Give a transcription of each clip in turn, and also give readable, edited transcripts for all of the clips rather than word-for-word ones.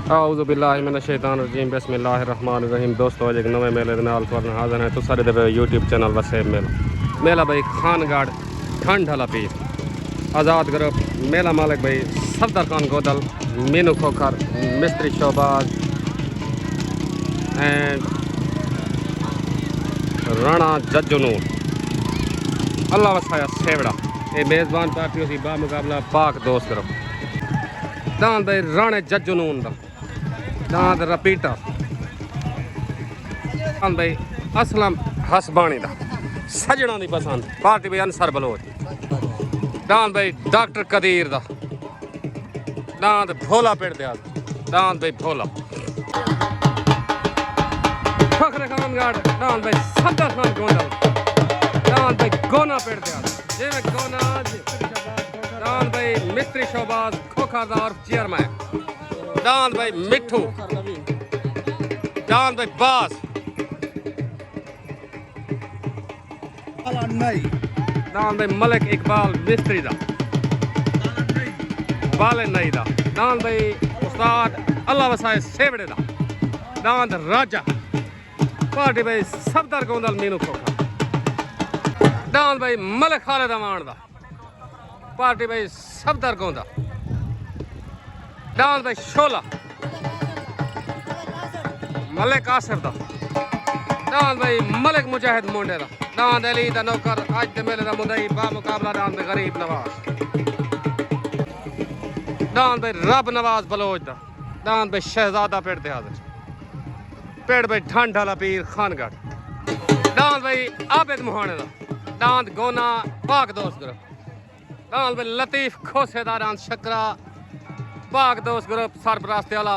औज़ुबिल्लाहिमिनश्शैतानिर्रजीम बिस्मिल्लाहिर्रहमानिर्रहीम। दोस्तों अज एक नवे मेले के नाल तुहाडे हाज़िर हैं। तुस सारे दे यूट्यूब चैनल वसेब मेला भाई खानगढ़ ठंड हला पीर आज़ाद ग्रुप मेला मालिक भाई सफदर खान गोदल मीनू खोखर मिस्त्री शोबाज एंड राणा जज्जुनूर अल्लाह वसाया सेवड़ा। ये मेज़बान पार्टी उसी बामुकाबला पाक दोस्त ग्रुप दांद भाई राणे जज्जुनून दा दांद रपीटर दांद भाई असलम हसबानी दा सजना दी पसंद पार्टी भाई अंसर बलोच दांद भाई डॉक्टर कदीर दा दांद भोला पेड़ दे दांद भाई भोला फखर खान गाड़ दांद भाई सफदर खान गोंदल दांद भाई गोना पेड़ दे जिवें गोना दांद भाई मिस्त्री शोबाज खोखर दा और चेयरमैन दांद भाई मिठू दांद भाई बास दांद भाई मलिक इकबाल मिस्त्री दा बाले नई दा दांद भाई उस्ताद अल्लाह वसाए सेवड़े दा दांद राजा पार्टी भाई सफदर गोंदल मीनू खोखर दांद भाई मलिक खालिद अमान दा पार्टी भाई सफदर गोंदा दांद भाई शोला मलिक आसिफ दा दांद भाई मलिक मुजाहिद मुंडे दा दांद अली दा नौकर आज दे मेले दा मुदई बा मुकाबला दांद भाई गरीब नवाज दांद भाई रब नवाज बलोच दा दांद भाई शहजादा पेड़ दे हाजिर पेड़ भाई ठंड हला पीर खानगढ़ दांद भाई आबिद मुहाने दा दांद गोना पाक दोस्त ग्रुप दांद भाई लतीफ खोसेदार शकरा पाक दोस्त ग्रुप सरपरास्त आला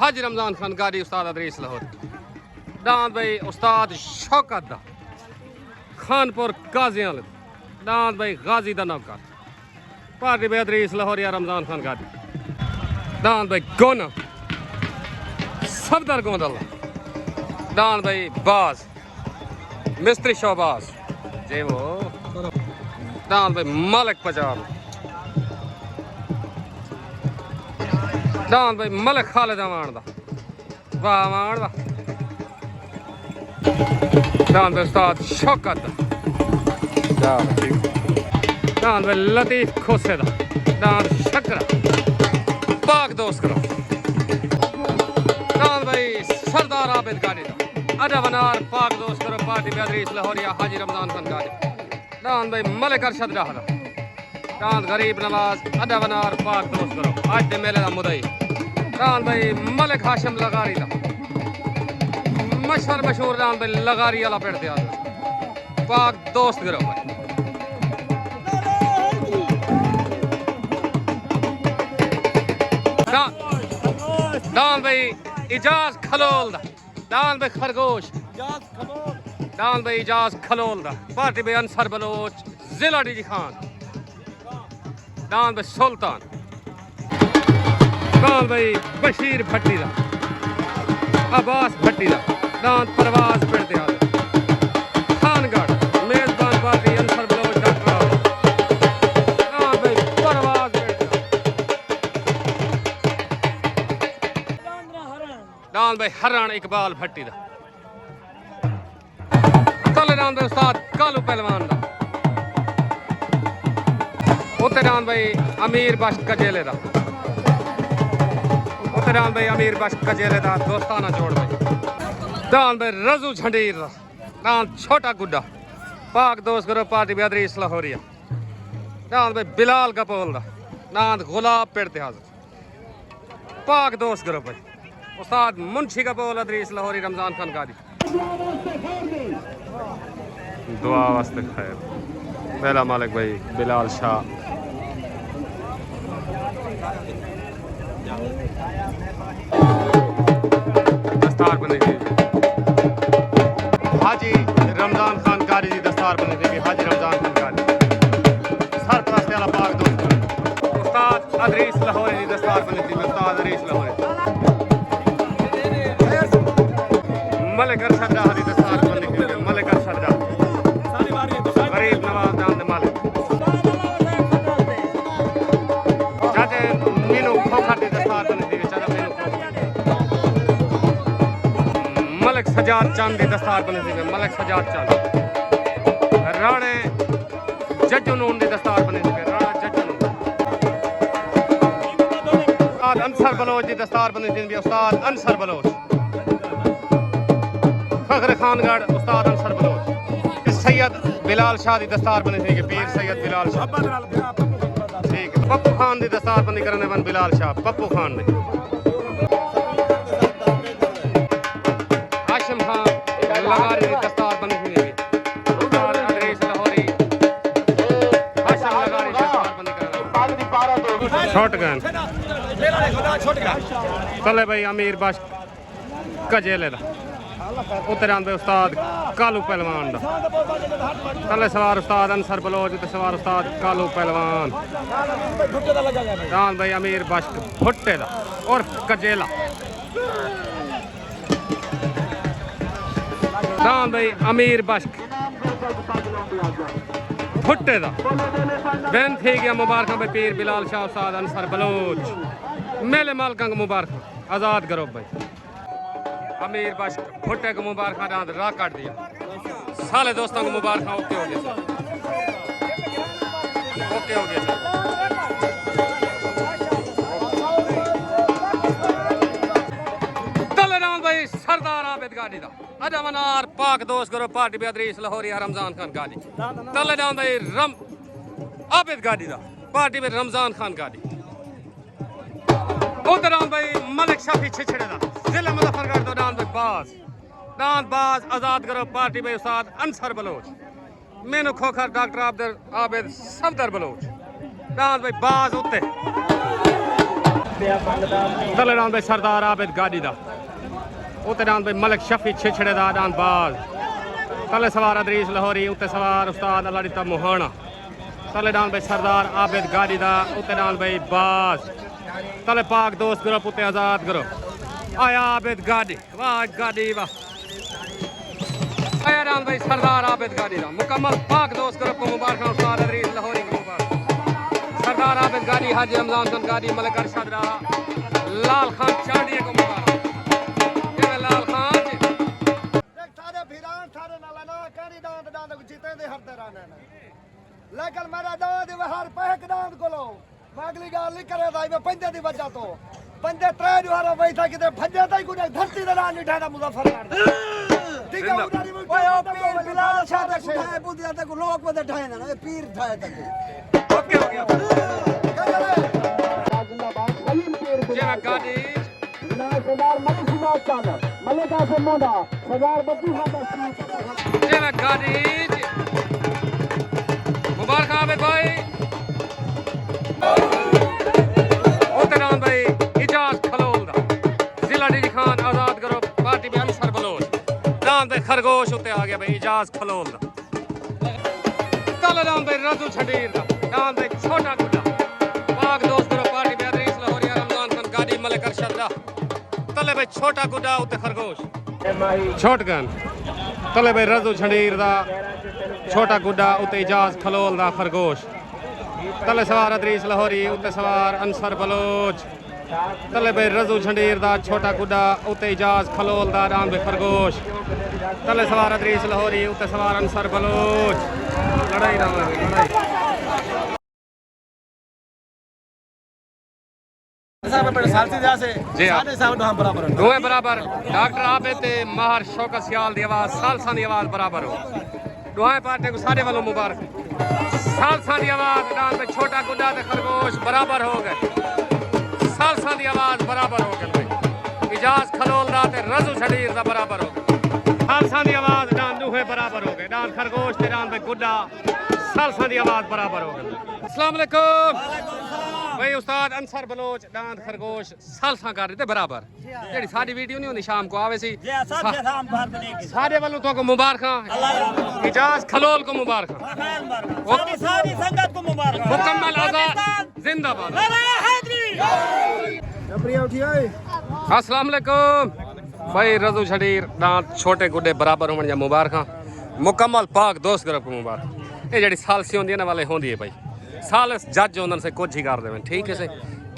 हज रमजान खान गाड़ी उस्ताद अदरीस लाहौर दांद भाई उस्ताद शौकत दा खानपुर गाजियां दांद भाई गाजी दा नौकर पार्टी भाई अदरीस लाहौर या रमजान खान गाड़ी दांद भाई गोना सफदर गोंदल दांद भाई बाज मिस्त्री शोबाज जे वो दांद भाई मलिक पजाब दांद भाई मलिक खालिद अमान दा वाह अमान दा दांद भाई उस्ताद शौकत दा दांद भाई लतीफ खोसे दा दांद शकरा पाक दोस्त करो दांद भाई सरदार आबिद गाड़ी दा अदा वनार पाक दोस्त करो पार्टी बेदरीस लाहौरिया हाजी रमजान खान गाड़ी दांद भाई मलिक अरशद दा दांद गरीब नवाज अदा वनार पाक दोस्त करो आज दे मेले दा मुदई दांद भाई मलिक हाशिम लगारी दा मशहूर मशहूर दांद भाई लगारी वाला पेड़ दे पाक दोस्त करो दांद भाई इजाज खलोल दा दांद भाई खरगोश दांद भाई इजाज खलोल दा पार्टी भाई अंसर बलोच जिला डी खान दांद भाई सुल्तान दांद भाई बशीर भट्टी दा अब्बास भट्टी दा दांद परवाज पेड़ दे खानगढ़ मेजबान पार्टी अंसर बलोच डॉक्टर दांद भाई परवाज पेड़ दांद भाई हरण इकबाल भट्टी दा तले दांद भाई उस्ताद कालू पहलवान दा उत्ते दांद भाई अमीर बख्श कजेले दा उत्ते दांद भाई अमीर बख्श कजेले दा दोस्ताना जोड़ भाई दांद भाई रजू झंडीर दा दांद छोटा गुड्डा पाक दोस्त करो पार्टी बेदरीस लाहौरिया दांद भाई बिलाल कपोल दा दांद गुलाब पेड़ ते हाजिर पाक दोस्त करो भाई उस्ताद मुंशी कपोल अदरीस लाहौरी रमजान खान गादी दुआ वास्ते खैर मेला मालिक भाई बिलाल शाह दस्तार बनी थी हाजी रमजान खान गादी जी दस्तार बनी थी हाजी रमजान खान गादी सरपरस्त वाला पाक दोस्त उस्ताद अदरीस लाहौरी जी दस्तार बनी थी उस्ताद अदरीस लाहौरी मलिक अरशद दा हरी दस्तार बनी थी मलिक अरशद दा गरीब नवाज दांद मालिक चाचे मीनू खोखर दी दस्तार बनी थी चाचा मीनू खोखर सजाद चंद की दस्तार बनी थी मलिक सजाद चंद राणे जज्जू नून की दस्तार बनी थी राणा जज्जू नून उस्ताद अंसर बलोच की दस्तार बनी थी उस्ताद अंसर बलोच फखर खानगढ़ उस्ताद अंसर बलोच सैयद बिलाल शाह की दस्तार बनी थी पीर सैयद बिलाल शाह ठीक है पप्पू खान की दस्तार बनी करने वन बिलाल शाह पप्पू खान ने हाशिम खान लगारी की दस्तार बनी थी उस्ताद अदरीस लाहौरी हाशिम लगारी की दस्तार बनी करने शॉटगन चले भाई अमीर बश कजेले दा उत्तर आंदे उस्ताद कालू पहलवान दा थले सवार उस्ताद अंसर बलोच ते सवार उस्ताद कालू पहलवान जान भाई अमीर बश्क भुट्टे दा और कजेला जान भाई अमीर बश्क भुट्टे दा बैन थी गया मुबारक भाई पीर बिलाल शाह उस्ताद अंसर बलोच मेले मालकां मुबारक आजाद करो भाई अमीर बश भुट्टे को मुबारक दांत राह काट दिया साले दोस्तों को मुबारक ओके हो गया ओके हो गया तलेरान भाई सरदार आबिद गाड़ी दा अजा मनार पाक दोस्त करो पार्टी बेदरीस लाहौरी रमजान खान गाड़ी तलेरान भाई आबिद गाड़ी दा पार्टी में रमजान खान गाड़ी उधर भाई मलिक शफी छिछड़े दा जिला मुजफ्फरगढ़ तो दान बाज आजाद करो पार्टी में उस्ताद अंसर बलोच मेनू खोखर डॉक्टर आबिद सफदर बलोच दान भाई बाज उत्ते तले दान भाई सरदार आबिद गाड़ी दा उत्ते दान भाई मलिक शफी छिछड़े दा दान बाज तले सवार अदरीस लाहौरी उत्ते सवार उस्ताद अलाड़िता मुहाना तले दान भाई सरदार आबिद गाड़ी दा उत्ते दान भाई बाज तले पाक दोस्त ग्रुप उत्ते आजाद करो आया आबिद गाड़ी वाह गाड़ी वाह आया रान भाई सरदार आबिद गाड़ी दा मुकम्मल पाक दोस्त ग्रुप को मुबारक उस्ताद अदरीस लाहौरी को मुबारक सरदार आबिद गाड़ी हाजी रमजान खान गाड़ी मलिक अरशद रहा लाल खान चांडिया को मुबारक ये लाल खान जी देख सारे फिरान सारे नाला ना कानी दांत दांत को जीते दे हर तरह ने लेकिन मेरा दांत हर पहक दांत को लो अगली गाल नहीं करे दाई मैं पंजे दी वजह तो पंजे त्रै जुहारा बैठा किते भज्जे ताई को धरती दा नाम उठाना मुजफ्फरगढ़ ठीक है उधारी में ओए ओ पीर बिलाल शाह तक उठाए बुदिया तक लोग को उठाए ना पीर उठाए तक ओके हो गया जेना गाड़ी ना सरदार मलिक सिमात चांद मलिका से मोदा सरदार बद्दू हाथ जेना गाड़ी मुबारक आबिद भाई उतरान भाई इजाज खलोल दा जिला डी खान आजाद करो पार्टी में अंसर बलोच दान भाई खरगोश उत्ते आ गया भाई इजाज खलोल दा तले दान भाई रजू छडीर दा दान भाई छोटा गुड्डा पाक दोस्त करो पार्टी में अदरीस लाहौरी रमजान खान गाड़ी मलिक अरशद दा तले भाई छोटा गुड्डा उत्ते खरगोश छोटगन तले भाई रजू छडीर दा छोटा गुड्डा उत्ते इजाज खलोल दा खरगोश तले सवार अदरीस लाहौरी उत्ते सवार अंसर बलोच तले भाई रजू झंडीर दा छोटा गुड्डा उत्ते इजाज खलोल दा दान भाई खरगोश तले सवार अदरीस लाहौरी उत्ते सवार अंसर बलोच लड़ाई लड़ाई दोवें बराबर डॉक्टर आबिद ते माहर शौकत सियाल दी आवाज सालसा दी आवाज बराबर हो दोवें पार्टी को सारे वालों मुबारक सालसा दी आवाज दान पे छोटा गुड्डा ते खरगोश बराबर हो गए सालसा दी आवाज बराबर हो गए भाई इजाज खलोल दा ते रजू छडीर दा बराबर हो गए सालसा दी आवाज दान दूहे बराबर हो गए दान खरगोश ते दान पे गुड्डा सालसा दी आवाज बराबर हो गए अस्सलाम वालेकुम भाई उस्ताद अंसर बलोच दांत खरगोश सालसा कर रहे थे बराबर जेडी साडी वीडियो नहीं होनी शाम को आवे सी सारे वालों तो को मुबारक इजाज खलोल को मुबारक सारी संगत को मुबारक मुकम्मल आजाद जिंदाबाद अस्सलाम वालेकुम भाई रजू छडीर दांत छोटे गुड्डे बराबर होने जा मुबारक मुकम्मल पाक दोस्त ग्रुप को मुबारक ये जेडी सालसी होंदी है ना वाले होंदी है भाई साल जज उन्होंने से कुछ ही कर देवें ठीक है से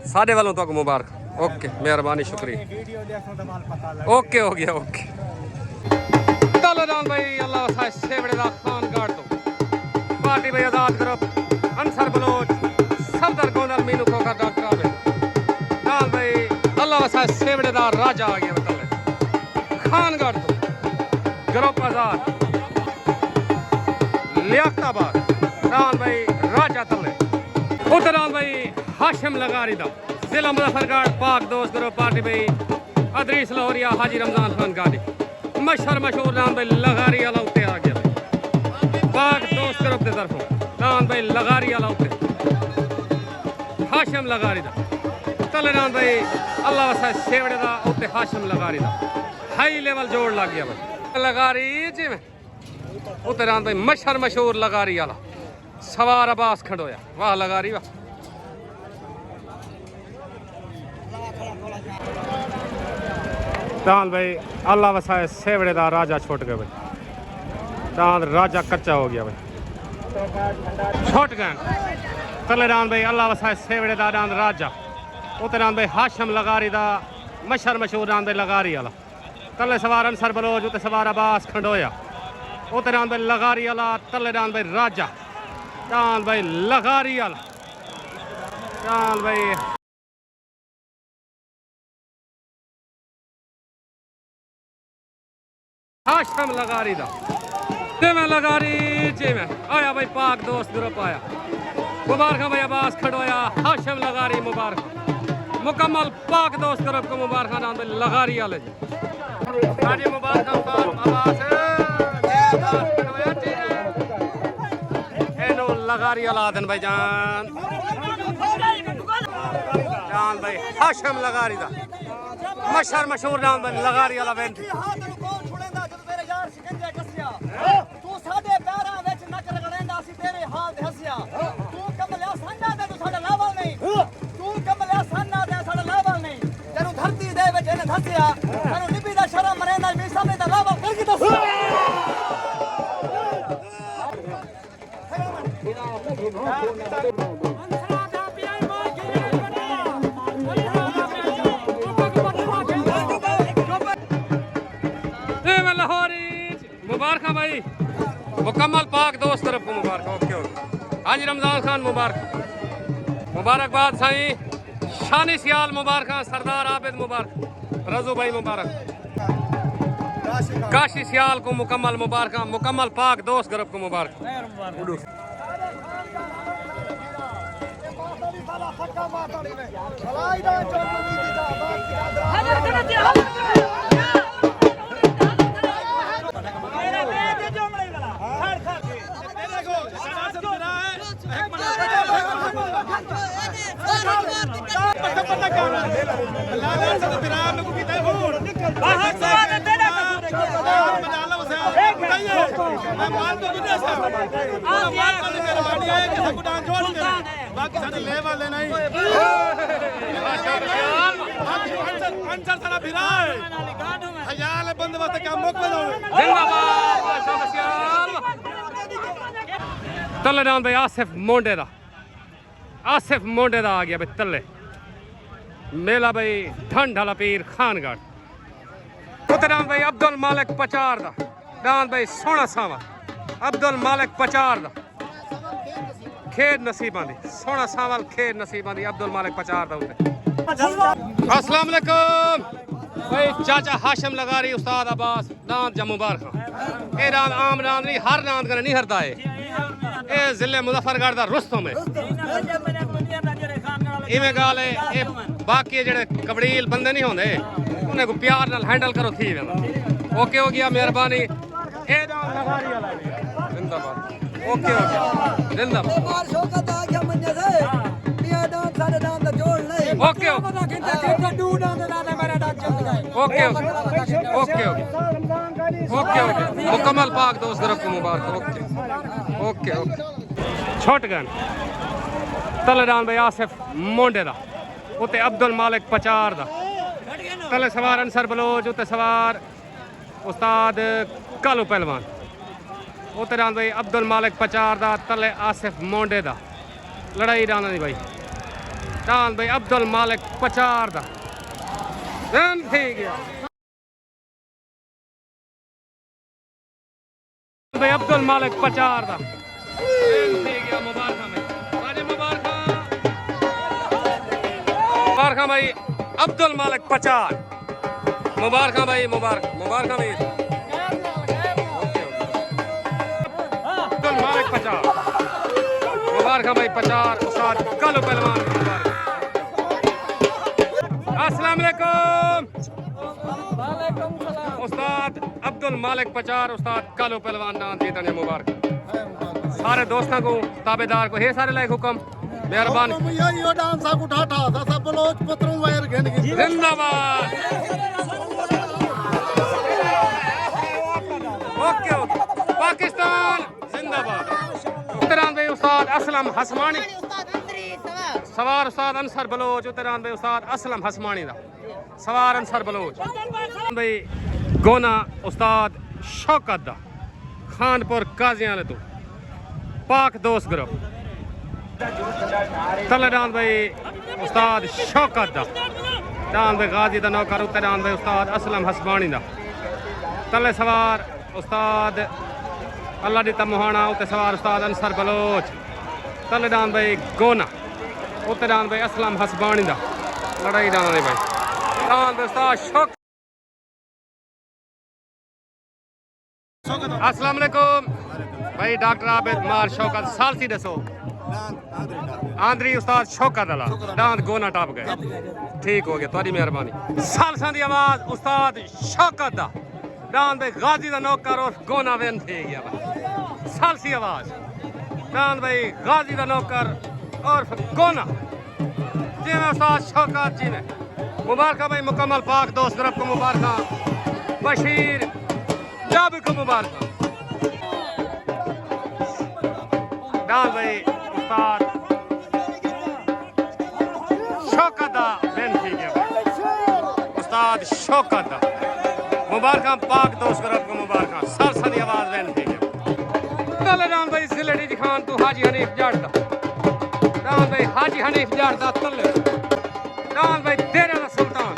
साढ़े वालों तो मुबारक ओके मेहरबानी शुक्रिया ओके हो गया ओके तलरान भाई अल्लाह वसाए सेवड़े दा खान गाड़ तो पार्टी भाई आजाद ग्रुप अंसर बलोच सफदर गोंदल मीनू खोखर डॉक्टर आबे दान भाई अल्लाह वसाए सेवड़े दा राजा आ गया तले खान गाड़ तो ग्रुप आजाद लियाकताबाद दान भाई राजा तले उतरान भाई हाशिम लगारी दा जिला मुजफ्फरगढ़ पाक दोस्त ग्रुप पार्टी भाई अदरीस लाहौरिया हाजी रमजान खान गाड़ी मशहूर दान भाई लगारी वाला उत्ते आ गया पाक दोस्त ग्रुप की तरफों दान भाई लगारी वाला उत्ते हाशिम लगारी दा तले दान भाई अल्लाह वसाए सेवड़े दा उत्ते हाशिम लगारी दा हाई लेवल जोड़ लग गया भाई लगारी जी में उत्ते दान भाई मशहूर लगारी वाला सवार अब्बास खंडोया वाह लगारी वाह दान भाई अल्लाह वसाए सेवड़े दा राजा छोट गए भाई दान राजा कच्चा हो गया भाई छोट गए तले दान भाई अल्लाह वसाए सेवड़े दा दान राजा उते दान भाई हाशिम लगारी दा मशहूर दान भाई लगारी वाला तले सवार अंसर बलोच उते सवार अब्बास खंडोया उते दान भाई लगारी वाला तले दान भाई राजा दान भाई लगारी वाला दान भाई हाशिम लगारी दा में लगारी जी में आया भाई पाक दोस्त ग्रुप आया मुबारक भाई अब्बास खड़ोया हाशिम लगारी मुबारक मुकम्मल पाक दोस्त ग्रुप को मुबारक नाम भाई लगारी वाले जी मुबारक अब्बास एनो लगारी वाला दिन भाई जान भाई हाशिम लगारी दा मशहूर नाम भाई लगारी वाला बेंटी तू साडे पैरां विच नक रगड़ेंदा सी तेरे हाल ते हसिया तू कमलिया साना ते तू साडा लावल नहीं तू कमलिया साना ते साडा लावल नहीं तेनु धरती दे विच इने धसिया तेनु निबी दा शर्म मरेंदा मी सामने दा लावल कर की दस मुबारक भाई मुकम्मल पाक दोस्त तरफ को मुबारक ओके ओके हाजी रमजान खान मुबारकबाद साईं शानी सियाल मुबारक सरदार आबिद मुबारक रजू भाई मुबारक काशी सियाल को मुकम्मल मुबारक मुकम्मल पाक दोस्त ग्रुप को मुबारक तले नाम भाई आसिफ मोंडे दा आ गया भाई तले मेला भाई ठंड वाला पीर खानगढ़ उतराम भाई अब्दुल मालिक पचार दा दान भाई सोना सावा अब्दुल मालिक पचार दा खेद नसीबां दी सोना सावल खेद नसीबां दी अब्दुल मालिक पचार दा उते अस्सलाम वालेकुम भाई चाचा हाशिम लगारी उस्ताद अब्बास दांत जम्मू मुबारक ए दांत आम दांत नहीं हर दांत कने नहीं हरदा ए जिले मुजफ्फरगढ़ दा रुस्तम है इवें गाल है ए बाकी जेड़े कबड़ील बंदे नहीं होंदे उन्हें को प्यार नाल हैंडल करो थी वेंदा ओके हो गया मेहरबानी ए दांत लगारी वाला जिंदाबाद ओके हो गया जिंदाबाद बार शौकत आ गया मन्ने से पिया दांत सारे दांत दा जोड़ नहीं okay okay okay okay okay मुकम्मल पाक दोस्त ग्रुप को मुबारक ओके ओके ओके छोट गन तलेदान भाई आसिफ मोंडे दा उते अब्दुल मालिक पचार दा तले सवार अंसर बलोच उते सवार उस्ताद कालू पहलवान उते दान भाई अब्दुल मालिक पचार दा तले आसिफ मोंडे दा लड़ाई दाना नहीं भाई दान भाई अब्दुल मालिक पचार दा ठीक है। अब्दुल मालिक पचार दा ठीक है मुबारक में सारे मुबारक भाई अब्दुल मालिक पचार मुबारक भाई मुबारक भाई अब्दुल मालिक पचार मुबारक भाई पचार उस्ताद कालू पहलवान मुबारक। अस्सलाम वालेकुम उस्ताद अब्दुल मालिक पचार उस्ताद कालू पहलवान नाम जीतन है मुबारक। सारे दोस्तों को ताबेदार को है सारे लायक हुक्म मेहरबानी जिंदाबाद ओके ओके पाकिस्तान जिंदाबाद। उत्तरान भाई उस्ताद असलम हसमानी सवार उस्ताद अंसर बलोच उत्तरान भाई उस्ताद असलम हसमानी दा सवार अंसर बलोच भाई गोना उस्ताद शौकत दा खानपुर काजियां ने तो पाक दोस्त ग्रुप तलेडान भाई उस्ताद शौकत दा डान भाई गाजी दा नौकर उत्तरान भाई उस्ताद असलम हसमानी दा तले सवार उस्ताद अल्लाह दी तमहाना उत्ते सवार उस्ताद अंसर बलोच तलेडान भाई गोना उत्तरान भाई असलम हसबानी दा लड़ाई डाना नहीं भाई डान भाई उस्ताद शौक। अस्सलाम वालेकुम भाई डॉक्टर आबिद मार शौकत सालसी दसो आंद्री उस्ताद शौकत अला डांद गोना टप गए ठीक हो गया तुम्हारी मेहरबानी। सालसा दी आवाज उस्ताद शौकत दा डांद भाई गाजी दा नौकर और गोना वेन थे गया भाई सालसी आवाज डांद भाई गाजी दा नौकर और गोना जी में उस्ताद शौकत जी में मुबारक भाई मुकम्मल पाक दोस्त ग्रुप को मुबारक बशीर जाब को मुबारक डाल भाई उस्ताद शौकत दा बेन थी गया उस्ताद शौकत दा मुबारक पाक दोस्त ग्रुप को मुबारक सर सदी आवाज बेन थी गया तले डाल भाई जिलेडी जी खान तू हाजी हनीफ जाट दा डाल भाई हाजी हनीफ जाट दा तले डाल भाई तेरा दा सुल्तान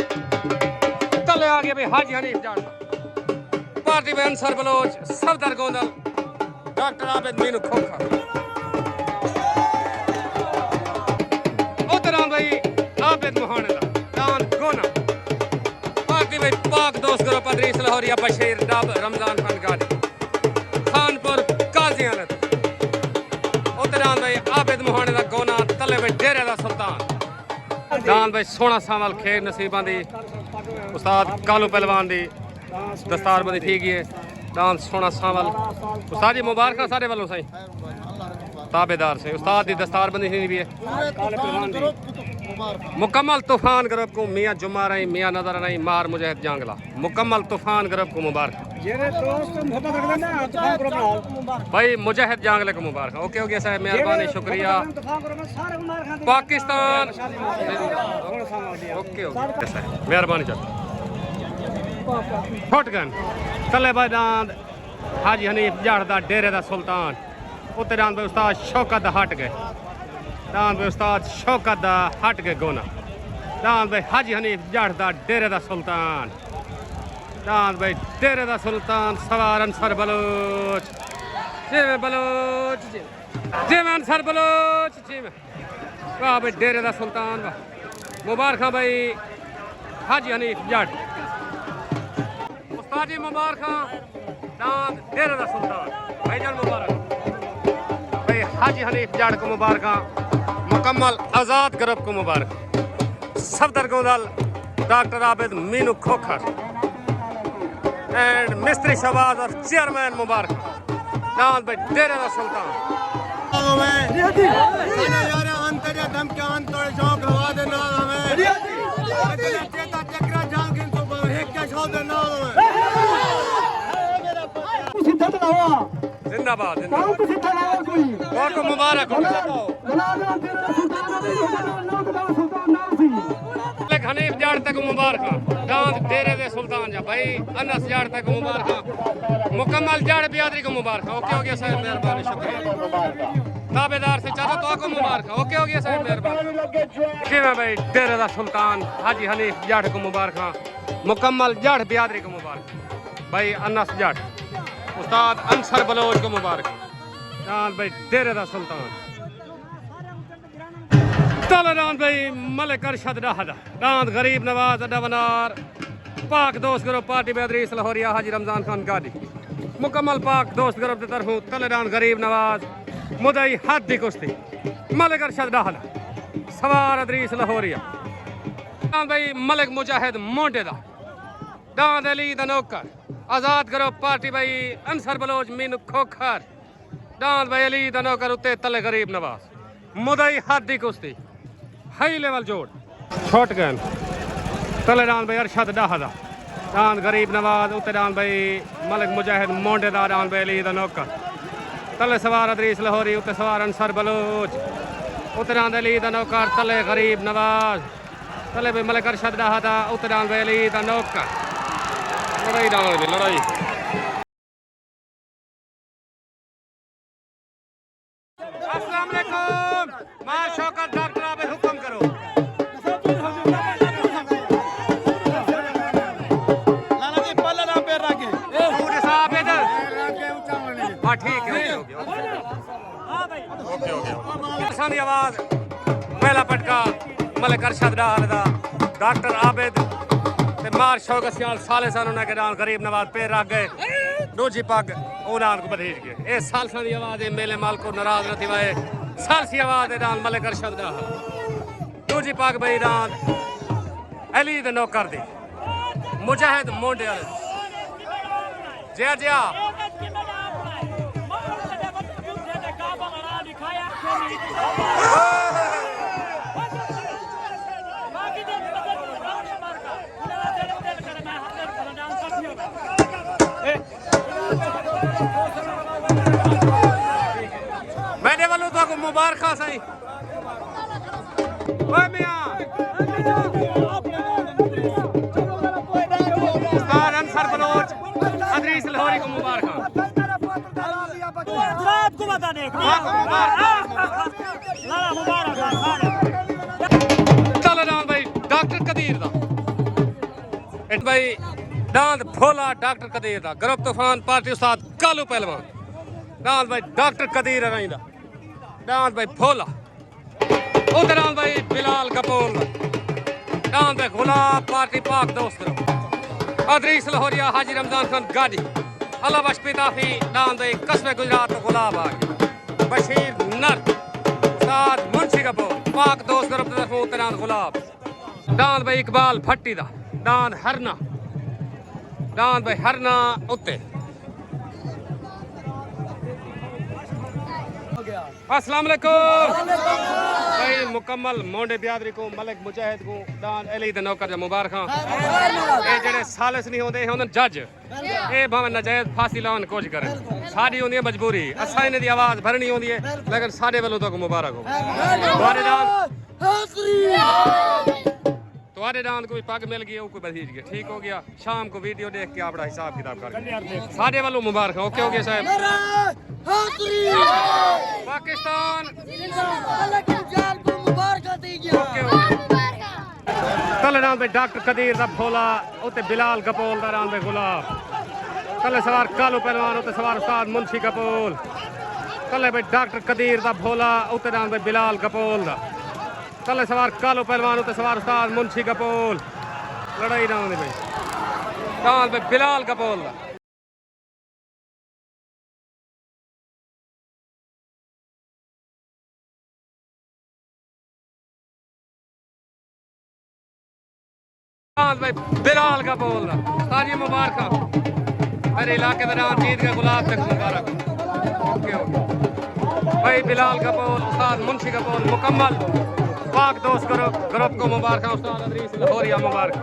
तले आ गया भाई हाजी हनीफ जाट दा पार्टी में अंसर बलोच सफदर गोंदल डॉक्टर आबिद मीनू खोखा उत्तरान भाई आबिद मोहाने दा डान गोना पार्टी में पाक दोस्त ग्रुप अदरीस लाहौरिया बशीर डाब रमजान खान गाली खानपुर काजियां ने उत्तरान भाई आबिद मोहाने दा गोना तले में डेरे दा सुल्तान डान भाई सोना सावल खेर नसीबां दी उस्ताद कालू पहलवान दी दस्तार बंदी ठीक है डांस सोना सावल उस्ताद जी मुबारक सारे वालों सही ताबेदार से उस्ताद की दस्तार बंदी भी है मुकम्मल तूफान ग्रुप को मियाँ जुम्मा रही मियाँ नजर नहीं मार मुजाहिद जांगला मुकम्मल तूफान ग्रुप को मुबारक भाई मुजाहिद जांगले को मुबारक ओके हो गया साहब मेहरबानी शुक्रिया पाकिस्तान ओके मेहरबानी चल फुटगन तले दांद हाजी हनीफ जाट दा डेरे दा सुल्तान उत्ते डांद भाई उस्ताद शौकत दा हट गए डांद भाई उस्ताद शौकत दा हट गए गोना डांद भाई हाजी हनीफ जाट दा डेरे दा सुल्तान डांद भाई डेरे दा सुल्तान सवार अंसर बलोच जी में बलोच जी में अंसर बलोच जी में वाह भाई डेरे दा सुल्तान वाह मुबारक भाई हाजी हनीफ जाट जी मुबारक डांद डेरे दा सुल्तान भाईजान मुबारक भाई हाजी हनीफ जाट को मुबारक मुकम्मल आजाद ग्रुप को मुबारक सफदर गोंदल डॉक्टर आबिद मीनू खोखर एंड मिस्त्री शहबाज और चेयरमैन मुबारक डांद भाई डेरे दा सुल्तान जिंदाबाद बहुत मुबारक हो हनीफ जाट तक मुबारक डांस डेरे दे सुल्तान जा भाई अनस जाट तक मुबारक मुकम्मल जाट बियादरी को मुबारक ओके हो गया साहब मेहरबानी शुक्रिया ताबेदार से चाचा तो को मुबारक ओके हो गया साहब मेहरबानी भाई डेरे दा सुल्तान हाजी हनीफ जाट को मुबारक मुकम्मल जाट बियादरी को मुबारक भाई अनस जाट उस्ताद अंसर बलोच को मुबारक डांद भाई डेरे दा सुल्तान तलरान भाई मलिक अरशद डाहदा डांद गरीब नवाज अड्डा बनार पाक दोस्त ग्रुप पार्टी बेदरीस लाहौरिया हाजी रमजान खान गादी मुकम्मल पाक दोस्त ग्रुप की तरफों तलरान गरीब नवाज मुदई हद दी कुश्ती मलिक अरशद डाहदा सवार अदरीस लाहौरिया डांद भाई मलिक मुजाहिद मोंडे दा डांद अली दा नौकर आजाद ग्रुप पार्टी भाई अंसर बलोच मीनू खोखर डांद भाई अली दा नौकर उत्ते तले गरीब नवाज मुदई हद दी कुश्ती हाई लेवल जोड़ छोट गए तले डांद भाई अरशद डाहदा डांद गरीब नवाज उत्ते डांद भाई मलिक मुजाहिद मोंडे दा डांद भाई अली दा नौकर तले सवार अदरीस लाहौरी उत्ते सवार अंसर बलोच उत्ते डांद अली दा नौकर तले गरीब नवाज तले भाई मलिक अरशद डाहदा उत्ते डांद भाई अली दा नौकर लड़ाई डांद भाई लड़ाई अस्सलाम वालेकुम मां शौकत डॉक्टर आबिद हुक्म करो लाला जी पल्ले ना पैर रखे पूरे साहब इधर हां ठीक है हां भाई ओके सानी आवाज पहला पटका मलिक अरशद डालदा डॉक्टर आबिद ते मार शौकत सियाल साले सन उन्हें के डाल गरीब नवाज पैर रख गए दूजी पग उन्हां को बधीज गए ए सालसा दी आवाज मेले माल को नाराज न थी वाए सालसी आवाज डाल मलिक अरशद डाल दूजी पग भाई डाल अली दे नौकर दी मुजाहिद मोंडे वाले जया जया मैंने वालों तो को मुबारक सही ओए मियां उस्ताद अंसर बलोच अदरीस लाहौरी को मुबारक रात को बता दे चलो डांद भाई डॉक्टर कदीर दा इट भाई डांद भोला डॉक्टर कदीर दा ग्रुप तूफान पार्टी उस्ताद कालू पहलवान डांद भाई डॉक्टर कदीर रहींदा डांद भाई भोला उधर डांद भाई बिलाल कपूर डांद भाई गुलाब पार्टी पाक दोस्त ग्रुप अदरीस लाहौरिया हाजी रमजान खान गाड़ी अल्लाह बशपिताफी डांद भाई कस्बे गुजरात गुलाब आ गया बशीर नर उस्ताद मुंशी कपूर पाक दोस्त ग्रुप की तरफों डांद गुलाब डांद भाई इकबाल भट्टी दा डांद हरना डांद भाई हरना उत्ते अस्सलाम वालेकुम भाई मुकम्मल मोंडे बियादरी को मलिक मुजाहिद को डांद अली दे नौकर जा मुबारक ए जेड़े सालिस नहीं होंदे होंदे जज ए भावे नजायज फांसी लावन कोशिश करे साडी होंदी है मजबूरी असा इन्हां दी आवाज भरनी होंदी है लेकिन साडे वालों तो मुबारक हो तुम्हारे डांद तुम्हारे डांद को भी पग मिल गई कोई बधीज गया ठीक हो गया शाम को वीडियो देख के अपना हिसाब किताब कर साडे वालों मुबारक ओके हो गया साहब पाकिस्तान कल डांद भाई डॉक्टर कदीर दा भोला उत्ते बिलाल कपूर दा डांद भाई गुलाब कल सवार कालू पहलवान उत्ते सवार उस्ताद मुंशी कपूर कल भाई डॉक्टर कदीर दा भोला उत्ते डांद भाई बिलाल कपूर दा कल सवार कालू पहलवान उत्ते सवार उस्ताद मुंशी कपूर लड़ाई ना होंदी भाई डांद भाई बिलाल कपूर दा भाई बिलाल का बोल रहा सारी मुबारक मेरे इलाके में नाम जीत का गुलाब तक मुबारक ओके ओके भाई बिलाल का बोल उस्ताद मुंशी का बोल मुकम्मल पाक दोस्त ग्रुप को मुबारक उस्ताद अदरीस लाहौरिया मुबारक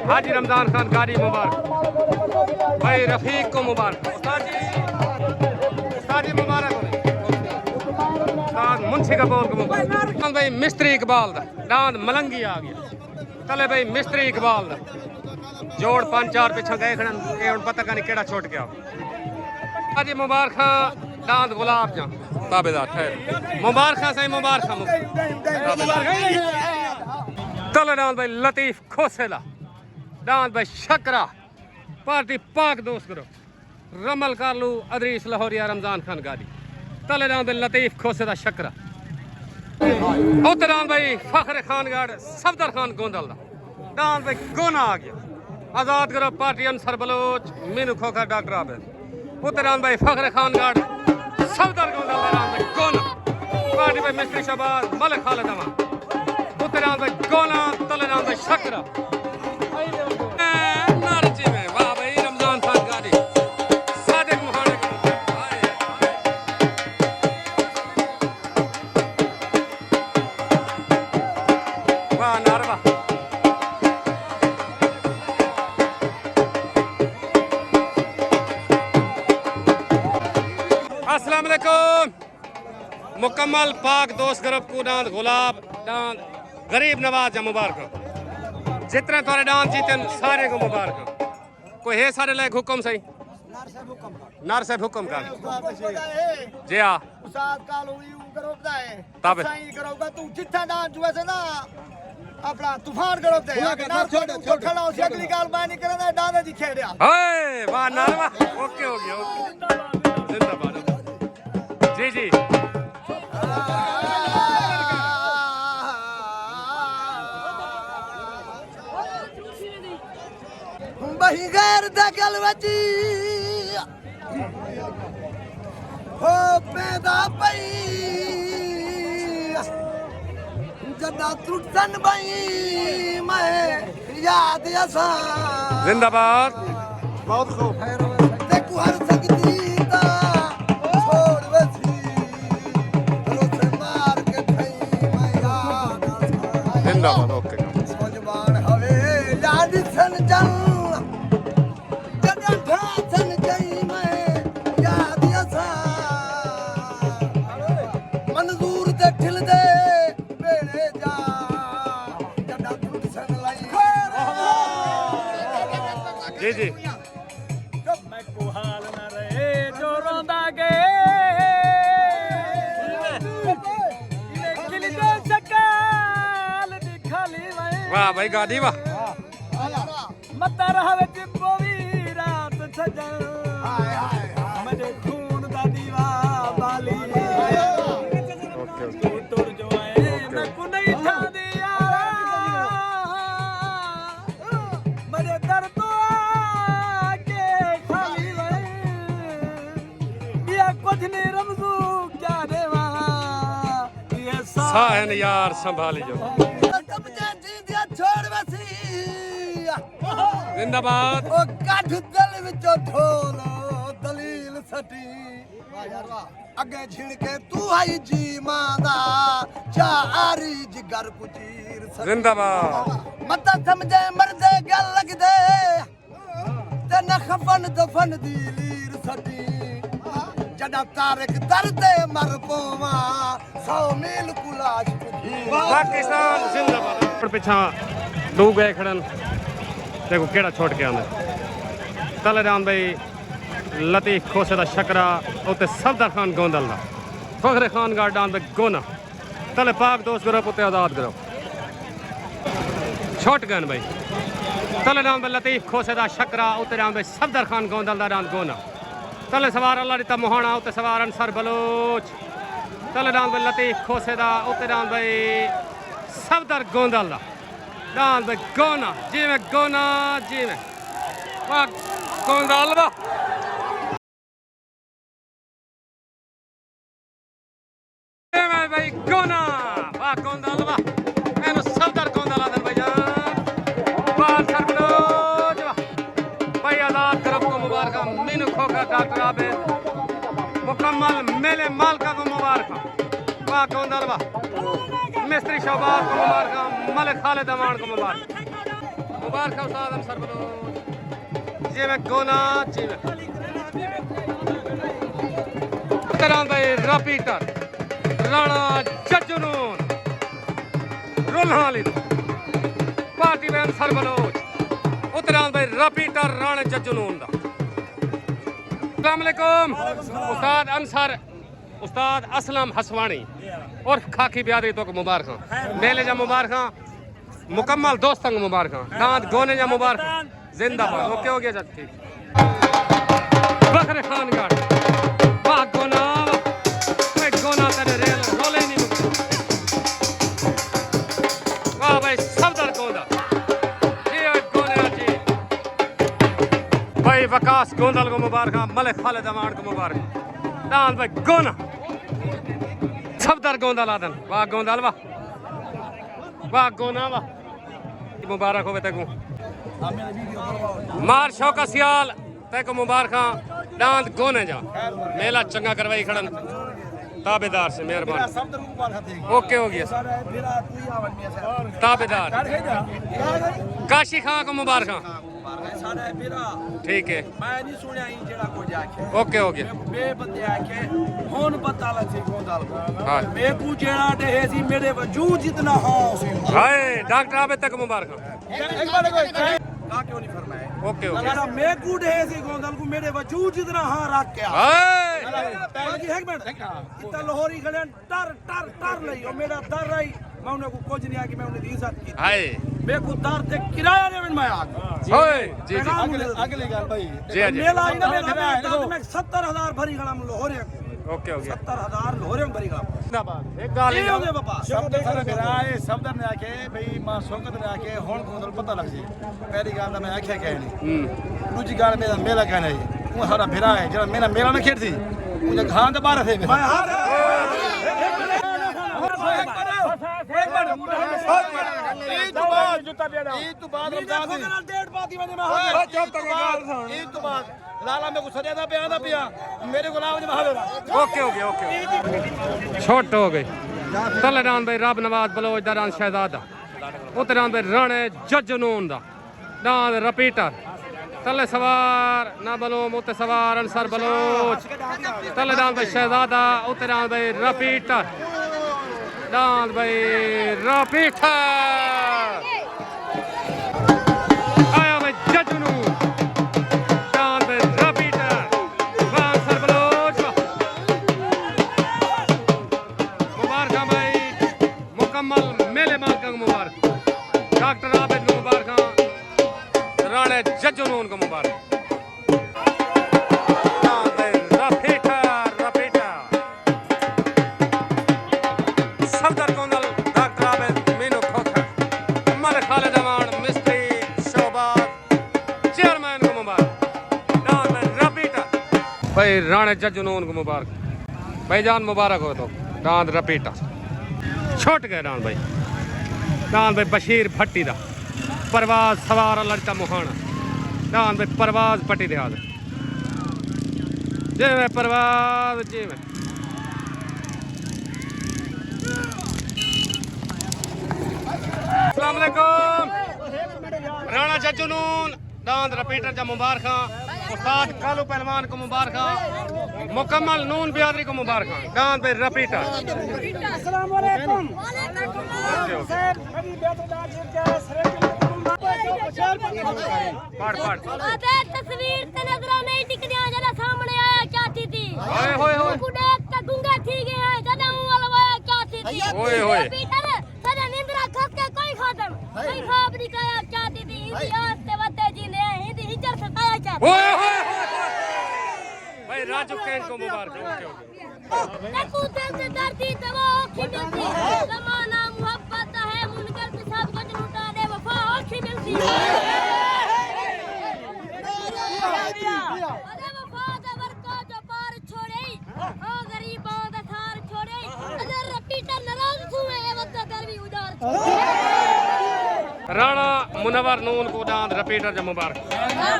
हाजी रमजान खान गाड़ी मुबारक भाई रफीक को मुबारक उस्ताद जी मुबारक उस्ताद मुंशी का बोल को मुबारक भाई मिस्त्री इकबाल दा डांद मलंगी आ गया तले भाई मिस्त्री इकबाल दा जोड़ 5-4 पिछा गए खड़न ये हुन पता नहीं केड़ा छुट गया अजी मुबारक डांद गुलाब जा ताबेदार ठहर मुबारक सही मुबारक तले डांद भाई लतीफ खोसेला डांद भाई शकरा पार्टी पाक दोस्त करो रमल कारलू अदरीस लाहौरिया रमजान खान गादी तले राम दे लतीफ खोसे दा शकरा उत्तरान भाई फखर खानगढ़ सफदर खान गोंदल दा डांस भाई गोना आ गया आजाद करो पार्टी अंसर बलोच मीनू खोखा डॉक्टर आबिद उत्तरान भाई फखर खानगढ़ सफदर गोंदल दा डांस भाई गोना पार्टी भाई मिस्त्री शहबाज मलिक खालिद अमान उत्तरान भाई गोना तले राम भाई शकरा नारची में वाह भाई रमजान खान गादी सादिक मुहाने वाह नारवा अस्सलाम वालेकुम मुकम्मल पाक दोस्त ग्रुप को डांस गुलाब डांस गरीब नवाज या मुबारक जितने थोड़े डांस जीते सारे को मुबारक कोई है सारे लायक हुक्म सही नार से हुक्म का जी हाँ उस्ताद कालो यू करो बताए तब सही करोगा तू जितना डांस जुए से ना अपना तूफान करो ते नार छोड़ खड़ा हो अगली गाल बानी करना डांस दी खेड़या हे वाह नारवा ओके हो गया ओके जिंदाबाद जी जी बही गैर दखल बची हो पैदा पई जदा टूटन बई मैं याद असा जिंदाबाद बहुत खूब देखो हर सकती ता छोड़ बसी रोसे मार के थई मैं याद असा जिंदाबाद ओके सोजबान हवे याद सन जल जी जी मैं कुहाल न रहे जो रोंदा गे खिल दे सकाल दिखाली वाह भाई गादी वाह मत रहवे चिपोवी रात सजन मजे खून दा दीवा बाली ओके टुर जो आए मैं को नहीं था दिया मजे दर्द साहन यार संभाली जो छोड़ बसी जिंदाबाद ओ काठ दल विचो ढोलो दलील सटी अगे छिड़के तू आई जी मांदा चारी जिगर कुचीर जिंदाबाद मत समझे मरदे गल लग दे ते न खफन दफन दी लीर सटी जदा तारक दर्दे मर पोवा 100 मील कुलाश पाकिस्तान जिंदाबाद पिछा दो गए खड़न देखो केड़ा छोड़ के आंदे तले राम भाई लतीफ खोसे दा शकरा उते सफदर खान गोंदल दा फखरे खान गार्डन पे गोना तले पाक दोस्त ग्रुप उते आजाद करो छोट गन भाई तले राम भाई लतीफ खोसे दा शकरा उते राम भाई सफदर खान गोंदल दा डांस गोना तले सवार अल्लाह दिता मोहाना उते सवार अंसर बलोच तले डांस भाई लतीफ खोसे दा उते डांस भाई सफदर गोंदल दा डांस भाई गोना जी में वाह गोंदल दा भाई गोना वाह गोंदल वाह एनु सफदर गोंदल आदर भाईजान वाह अंसर बलोच वाह भाई आजाद ग्रुप को मुबारक मीनू खोखा डॉक्टर आबिद मुकम्मल मेले मालका को मुबारक वाह गोंदल वाह मिस्त्री शहबाज को मुबारक मलिक खालिद अमान को मुबारक उस्ताद अंसर बलोच जी में गोना जी में तरह भाई रपीटर राणा जजुनून रुल्हाली पार्टी में अंसर बलोच उत्तरान भाई रपीटर राणा जजुनून दा अस्सलाम वालेकुम उस्ताद अंसर उस्ताद असलम हसवानी और खाकी बियादरी तो मुबारक मेले जा मुबारक मुकम्मल दोस्तों को मुबारक दांत गोने जा मुबारक जिंदाबाद ओके हो गया जब ठीक बकरे खान घाट वाह गोना भाई गोना तेरे रेल रोले नहीं मुझे वाह भाई सफदर गोंदा ये गोने जी भाई वकास गोंदल को मुबारक मलिक खालिद अमान को मुबारक दान भाई गोना सफदर गोंदा लादन वाह गोंदल वाह गोना वाह मुबारक हो तेको मार शौका सियाल तेको मुबारक दांत गोने जा मेला चंगा करवाई खड़न ताबेदार से मेहरबान ओके हो गया ताबेदार काशी खां को मुबारक ठीक है मैं नहीं सुनिया ही जेड़ा कुछ आखे ओके हो गया बे बंदे आखे हुन पता लग सी गोंदल हां मैं को जेड़ा डे सी मेरे वजूद जितना हां उसी हाय डॉक्टर आबे तक मुबारक एक बार कोई का क्यों नहीं फरमाए ओके हो जेड़ा मैं को डे सी गोंदल को मेरे वजूद जितना हां रख के हाय बाकी एक मिनट इतना लाहौरी खड़े टर टर टर नहीं और मेरा दर रही मैं उन्हें को कुछ नहीं आके मैं उन्हें दी इज्जत की हाय मैं को दर ते किराया ने मैं आ होय जी जी अगली गल भाई जी जी मेला आई ना मेला मैं 70000 भरी गला में लाहौरी ओके हो गया 70000 लाहौरी में भरी गला एक गाल ये होगे बाबा शब्द सर बिराए शब्द ने आके भाई मां शौकत ने आके हुन गोंदल पता लग जी पहली गाल मैं आखे कहनी दूसरी गाल मेरा मेला कहना है वो हरा बिरा है जरा मेरा मेला न खेड़ थी मुझे घान दे बारह थे मैं हां लाला में को सजा पे आंदा पिया मेरे को लाव जमा ओके हो गया ओके छोट हो गई तलेदान भाई रब नवाज बलोच दरान शहजादा उतरान भाई राणे जजनून दा दान रिपीटर तले सवार ना बलोम उते सवार अंसर बलोच तलेदान भाई शहजादा उतरान भाई रिपीटर दान भाई रिपीटर आया भाई जजनून दान भाई रिपीटर अंसर बलोच मुबारक भाई मुकम्मल मेले मालक मुबारक डॉक्टर आबिद को मुबारक राणे जजनून को मुबारक सफदर गोंदल डॉक्टर आबिद मीनू खोखर मलिक खालिद अमान मिस्त्री शोबाज चेयरमैन को मुबारक भाई राणे जजनून को मुबारक भाईजान मुबारक हो तो दांत रपीटा छुट गए दांत भाई बशीर भट्टी दा परवाज सवार लड़का मुहाना दांत भाई परवाज पट्टी दे हाल जे मैं परवाज जे मैं अस्सलाम वालेकुम राणा जजनून दांत रपीटर जा मुबारक उस्ताद कालू पहलवान को मुबारक मुकम्मल नून बियादरी को मुबारक दांत भाई रपीटर अस्सलाम वालेकुम पढ़ तस्वीर ते नजर नहीं टिकदियां जरा सामने आया चाहती थी ओए होए होए को देख के गुंगा थी गए हैं जदा मुंह लवाया चाहती थी ओए होए पीटर सदा निंद्रा खस के कोई खादम कोई खाब दिखाया चाहती थी हिंदी आस्ते वते जीने हिंदी हिजर सताया चाहती ओए होए भाई राजू कैन को मुबारक ओके देखो दिल से दर्दी तो वो की मिलती जमाना मोहब्बत है मुनकर से सब कुछ लुटा दे वफा आखी मिलती अरे वफा दा वर्का जो पार छोड़े ओ गरीबों दा थार छोड़े अगर रिपीटर नाराज हुए ए वक्त कर भी उजाड़ राणा मुनवर नून को दांत रपीटर जा मुबारक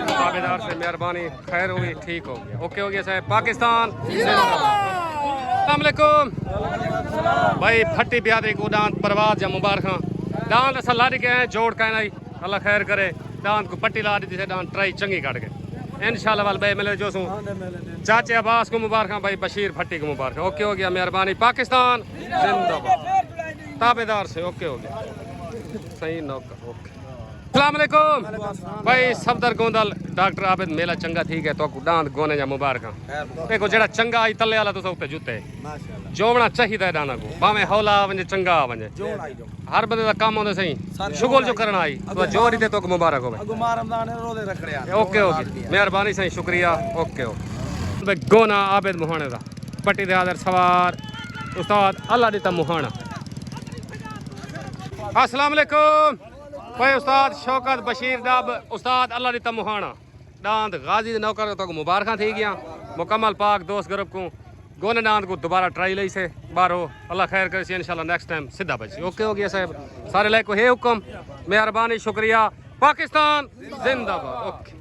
ताबेदार से मेहरबानी खैर हुई ठीक हो गया ओके हो गया साहब पाकिस्तान अस्सलाम वालेकुम भाई फट्टी बियादरी को दांत परवाज जा मुबारक दांत असा लारी के हैं जोड़ के नहीं अल्लाह खैर करे दांत को पट्टी ला दी दांत ट्राई चंगी काट के इंशाल्लाह वाल भाई मिले जो सू चाचे अब्बास को मुबारक भाई बशीर फट्टी को मुबारक ओके हो गया मेहरबानी पाकिस्तान जिंदाबाद ताबेदार से ओके हो गया सही नौकर ओके अस्सलाम वालेकुम भाई सफदर गोंदल डॉक्टर आबिद मेला चंगा ठीक है तो दांत गोने जा मुबारक देखो जेड़ा चंगा आई तले वाला तुसा उत्ते जुते जोवना चाहिए दाना को भावे हौला वंजे चंगा वंजे हर बंदे दा काम होंदा सही शुगल जो करना आई तो जोरी दे तो मुबारक हो भाई रमजान रोजे रखड़े ओके ओके मेहरबानी सही शुक्रिया ओके ओके गोना आबिद मुहाने दा पट्टी दे आदर सवार उस्ताद अल्लाह दी मुहाना। अस्सलाम वालेकुम भाई उस्ताद शौकत बशीर दब उस्ताद अल्लाह दी मुहाना दांद गाजी दे नौकर तो मुबारक थी गया मुकम्मल पाक दोस्त ग्रुप को गोने दांद को दोबारा ट्राई लई से बारो अल्लाह खैर करे इंशाल्लाह नेक्स्ट टाइम सीधा बची ओके हो गया साहब सारे लाइक को है हुक्म मेहरबानी शुक्रिया पाकिस्तान जिंदाबाद ओके।